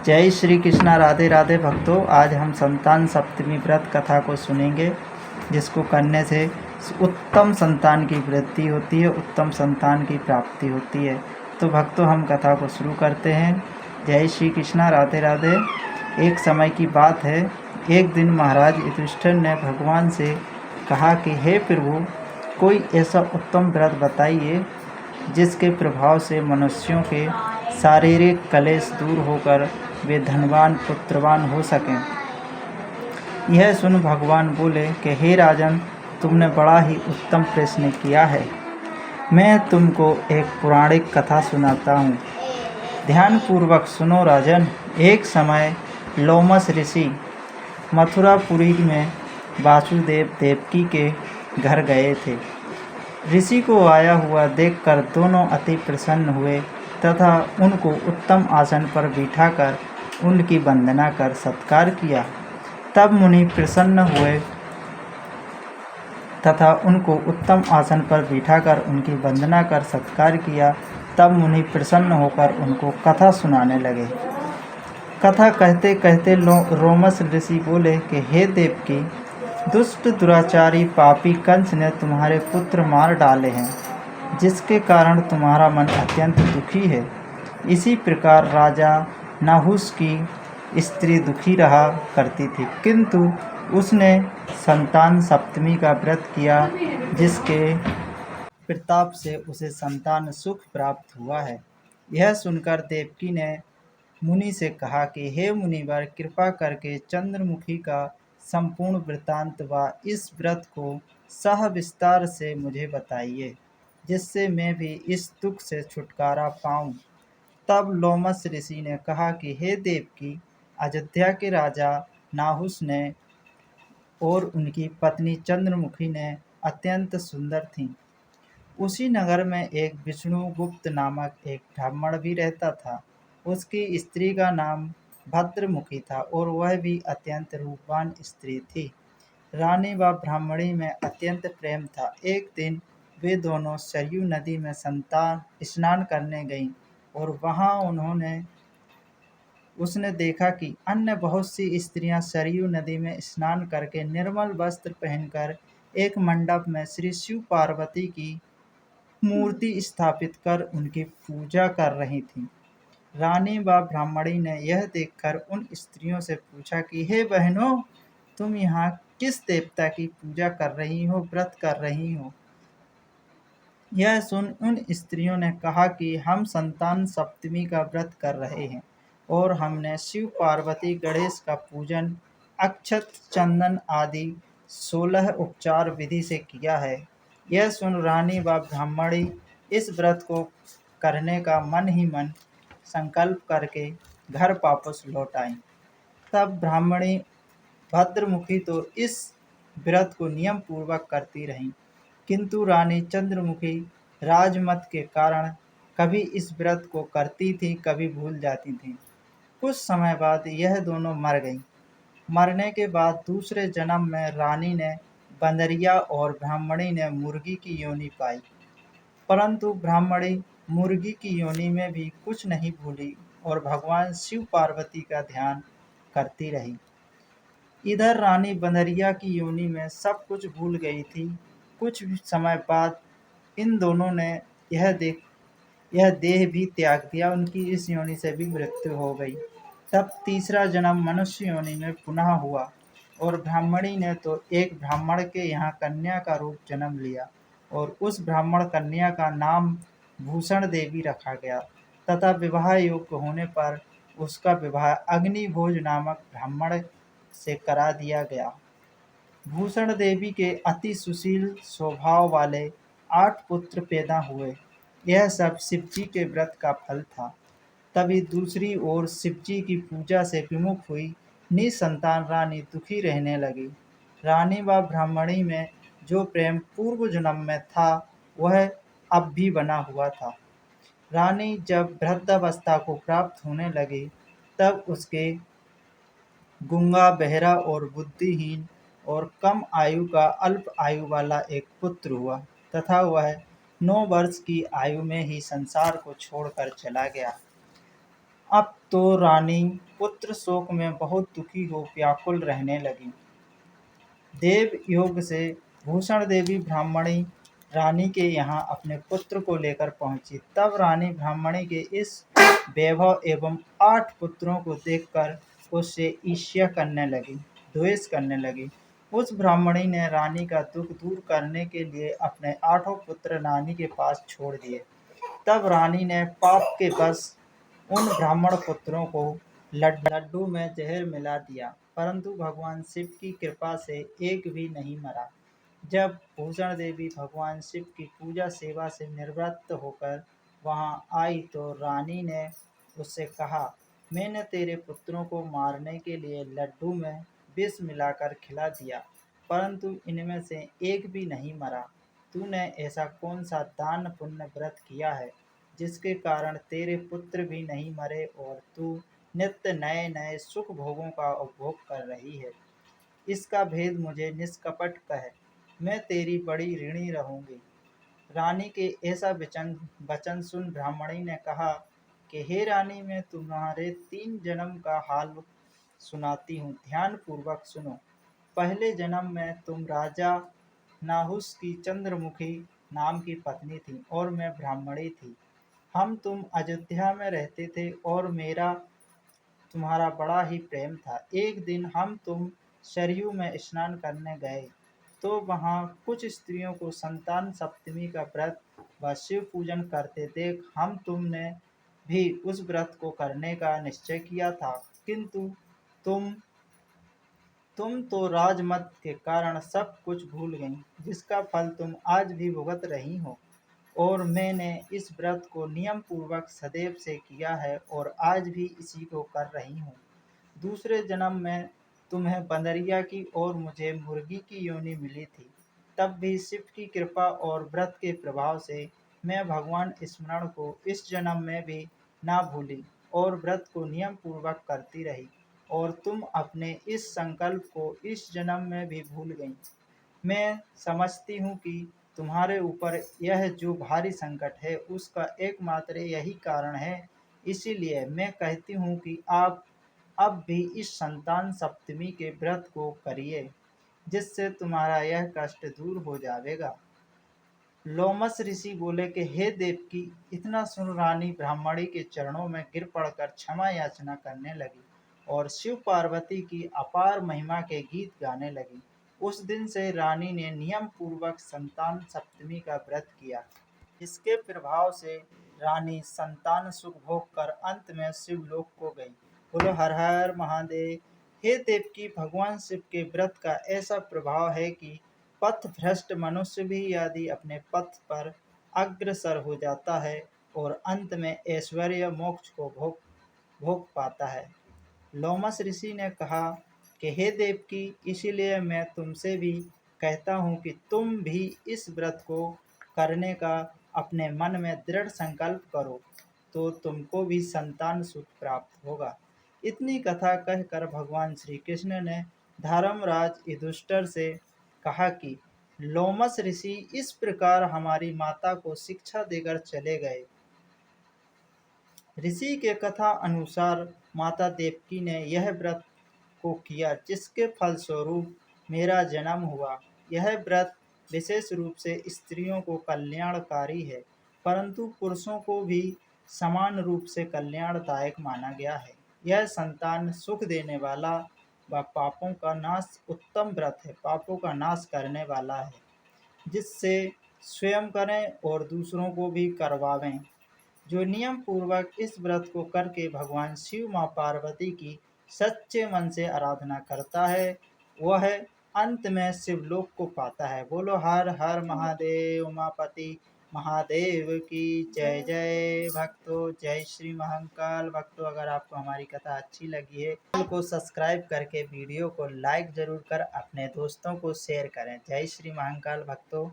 जय श्री कृष्णा। राधे राधे भक्तों। आज हम संतान सप्तमी व्रत कथा को सुनेंगे, जिसको करने से उत्तम संतान की वृद्धि होती है, उत्तम संतान की प्राप्ति होती है। तो भक्तों, हम कथा को शुरू करते हैं। जय श्री कृष्णा। राधे राधे। एक समय की बात है, एक दिन महाराज युधिष्ठिर ने भगवान से कहा कि हे प्रभु, कोई ऐसा उत्तम व्रत बताइए जिसके प्रभाव से मनुष्यों के शारीरिक कलेश दूर होकर वे धनवान पुत्रवान हो सकें। यह सुन भगवान बोले कि हे राजन, तुमने बड़ा ही उत्तम प्रश्न किया है। मैं तुमको एक पौराणिक कथा सुनाता हूँ, ध्यानपूर्वक सुनो राजन। एक समय लोमस ऋषि मथुरापुरी में वासुदेव देवकी के घर गए थे। ऋषि को आया हुआ देखकर दोनों अति प्रसन्न हुए तथा उनको उत्तम आसन पर बिठाकर उनकी वंदना कर सत्कार किया। तब मुनि प्रसन्न हुए तथा उनको उत्तम आसन पर बिठाकर उनकी वंदना कर सत्कार किया। तब मुनि प्रसन्न होकर उनको कथा सुनाने लगे। कथा कहते कहते लोमस ऋषि बोले कि हे देवकी, दुष्ट दुराचारी पापी कंस ने तुम्हारे पुत्र मार डाले हैं, जिसके कारण तुम्हारा मन अत्यंत दुखी है। इसी प्रकार राजा नाहुस की स्त्री दुखी रहा करती थी, किंतु उसने संतान सप्तमी का व्रत किया, जिसके प्रताप से उसे संतान सुख प्राप्त हुआ है। यह सुनकर देवकी ने मुनि से कहा कि हे मुनिवर, कृपा करके चंद्रमुखी का संपूर्ण वृत्तांत व इस व्रत को सविस्तार से मुझे बताइए, जिससे मैं भी इस दुख से छुटकारा पाऊं। तब लोमस ऋषि ने कहा कि हे देवकी, अयोध्या के राजा नाहुस ने और उनकी पत्नी चंद्रमुखी ने अत्यंत सुंदर थीं। उसी नगर में एक विष्णुगुप्त नामक एक ब्राह्मण भी रहता था। उसकी स्त्री का नाम भद्रमुखी था और वह भी अत्यंत रूपवान स्त्री थी। रानी व ब्राह्मणी में अत्यंत प्रेम था। एक दिन वे दोनों सरयू नदी में स्नान करने गईं और वहां उसने देखा कि अन्य बहुत सी स्त्रियां सरयू नदी में स्नान करके निर्मल वस्त्र पहनकर एक मंडप में श्री शिव पार्वती की मूर्ति स्थापित कर उनकी पूजा कर रही थीं। रानी व ब्राह्मणी ने यह देखकर उन स्त्रियों से पूछा कि हे बहनों, तुम यहाँ किस देवता की पूजा कर रही हो, व्रत कर रही हो? यह सुन उन स्त्रियों ने कहा कि हम संतान सप्तमी का व्रत कर रहे हैं और हमने शिव पार्वती गणेश का पूजन अक्षत चंदन आदि 16 उपचार विधि से किया है। यह सुन रानी व ब्राह्मणी इस व्रत को करने का मन ही मन संकल्प करके घर वापस लौट आई। तब ब्राह्मणी भद्रमुखी तो इस व्रत को नियम पूर्वक करती रहीं, किंतु रानी चंद्रमुखी राजमत के कारण कभी इस व्रत को करती थी, कभी भूल जाती थी। कुछ समय बाद यह दोनों मर गईं। मरने के बाद दूसरे जन्म में रानी ने बंदरिया और ब्राह्मणी ने मुर्गी की योनि पाई, परंतु ब्राह्मणी मुर्गी की योनि में भी कुछ नहीं भूली और भगवान शिव पार्वती का ध्यान करती रही। इधर रानी बंदरिया की योनि में सब कुछ भूल गई थी। कुछ समय बाद इन दोनों ने यह देह भी त्याग दिया, उनकी इस योनि से भी मृत्यु हो गई। तब तीसरा जन्म मनुष्य योनि में पुनः हुआ और ब्राह्मणी ने तो एक ब्राह्मण के यहाँ कन्या का रूप जन्म लिया और उस ब्राह्मण कन्या का नाम भूषण देवी रखा गया तथा विवाह योग्य होने पर उसका विवाह अग्निभोज नामक ब्राह्मण से करा दिया गया। भूषण देवी के अति सुशील स्वभाव वाले 8 पुत्र पैदा हुए। यह सब शिवजी के व्रत का फल था। तभी दूसरी ओर शिवजी की पूजा से विमुख हुई निसंतान रानी दुखी रहने लगी। रानी व ब्राह्मणी में जो प्रेम पूर्व जन्म में था, वह अब भी बना हुआ था। रानी जब वृद्धावस्था को प्राप्त होने लगी, तब उसके गूंगा, बहरा और बुद्धिहीन और कम आयु का अल्प आयु वाला एक पुत्र हुआ तथा वह 9 वर्ष की आयु में ही संसार को छोड़कर चला गया। अब तो रानी पुत्र शोक में बहुत दुखी हो व्याकुल रहने लगी। देव योग से भूषण देवी ब्राह्मणी रानी के यहाँ अपने पुत्र को लेकर पहुंची। तब रानी ब्राह्मणी के इस वैभव एवं 8 पुत्रों को देखकर उससे ईर्ष्या करने लगी, द्वेष करने लगी। उस ब्राह्मणी ने रानी का दुख दूर करने के लिए अपने 8 पुत्र रानी के पास छोड़ दिए। तब रानी ने पाप के वश उन ब्राह्मण पुत्रों को लड्डू में जहर मिला दिया, परंतु भगवान शिव की कृपा से एक भी नहीं मरा। जब भूषण देवी भगवान शिव की पूजा सेवा से निवृत्त होकर वहां आई तो रानी ने उससे कहा, मैंने तेरे पुत्रों को मारने के लिए लड्डू में विष मिलाकर खिला दिया, परंतु इनमें से एक भी नहीं मरा। तूने ऐसा कौन सा दान पुण्य व्रत किया है जिसके कारण तेरे पुत्र भी नहीं मरे और तू नित्य नए नए सुख भोगों का उपभोग कर रही है? इसका भेद मुझे निष्कपट कह, मैं तेरी बड़ी ऋणी रहूंगी। रानी के ऐसा वचन वचन सुन ब्राह्मणी ने कहा कि हे रानी, मैं तुम्हारे 3 जन्म का हाल सुनाती हूँ, ध्यान पूर्वक सुनो। पहले जन्म में तुम राजा नाहुस की चंद्रमुखी नाम की पत्नी थी और मैं ब्राह्मणी थी। तुम अयोध्या में रहते थे और मेरा तुम्हारा बड़ा ही प्रेम था। एक दिन तुम सरयू में स्नान करने गए, तो वहाँ कुछ स्त्रियों को संतान सप्तमी का व्रत व शिव पूजन करते देख तुमने भी उस व्रत को करने का निश्चय किया था, किंतु तुम तुम तो राजमत के कारण सब कुछ भूल गई, जिसका फल तुम आज भी भुगत रही हो। और मैंने इस व्रत को नियम पूर्वक सदैव से किया है और आज भी इसी को कर रही हूँ। दूसरे जन्म में तुम्हें बंदरिया की और मुझे मुर्गी की योनि मिली थी। तब भी शिव की कृपा और व्रत के प्रभाव से मैं भगवान स्मरण को इस जन्म में भी ना भूली और व्रत को नियम पूर्वक करती रही, और तुम अपने इस संकल्प को इस जन्म में भी भूल गई। मैं समझती हूँ कि तुम्हारे ऊपर यह जो भारी संकट है उसका एकमात्र यही कारण है। इसीलिए मैं कहती हूँ कि आप अब भी इस संतान सप्तमी के व्रत को करिए, जिससे तुम्हारा यह कष्ट दूर हो जाएगा। लोमस ऋषि बोले कि हे देवकी, इतना सुन रानी ब्राह्मणी के चरणों में गिर पड़कर क्षमा याचना करने लगी और शिव पार्वती की अपार महिमा के गीत गाने लगी। उस दिन से रानी ने नियम पूर्वक संतान सप्तमी का व्रत किया। इसके प्रभाव से रानी संतान सुख भोग कर अंत में शिवलोक को गई। बोलो हर हर महादेव। हे देवकी, भगवान शिव के व्रत का ऐसा प्रभाव है कि पथ भ्रष्ट मनुष्य भी यदि अपने पथ पर अग्रसर हो जाता है और अंत में ऐश्वर्य मोक्ष को भोग भोग पाता है। लोमस ऋषि ने कहा कि हे देवकी, इसीलिए मैं तुमसे भी कहता हूँ कि तुम भी इस व्रत को करने का अपने मन में दृढ़ संकल्प करो, तो तुमको भी संतान सुख प्राप्त होगा। इतनी कथा कहकर भगवान श्री कृष्ण ने धर्मराज युधिष्ठिर से कहा कि लोमस ऋषि इस प्रकार हमारी माता को शिक्षा देकर चले गए। ऋषि के कथा अनुसार माता देवकी ने यह व्रत को किया, जिसके फलस्वरूप मेरा जन्म हुआ। यह व्रत विशेष रूप से स्त्रियों को कल्याणकारी है, परंतु पुरुषों को भी समान रूप से कल्याणदायक माना गया है। यह संतान सुख देने वाला व पापों का नाश उत्तम व्रत है, पापों का नाश करने वाला है, जिससे स्वयं करें और दूसरों को भी करवावें। जो नियम पूर्वक इस व्रत को करके भगवान शिव माँ पार्वती की सच्चे मन से आराधना करता है, वह अंत में शिवलोक को पाता है। बोलो हर हर महादेव। उमापति महादेव की जय जय। भक्तों, जय श्री महाकाल। भक्तों, अगर आपको हमारी कथा अच्छी लगी है, चैनल को सब्सक्राइब करके वीडियो को लाइक जरूर कर अपने दोस्तों को शेयर करें। जय श्री महाकाल भक्तों।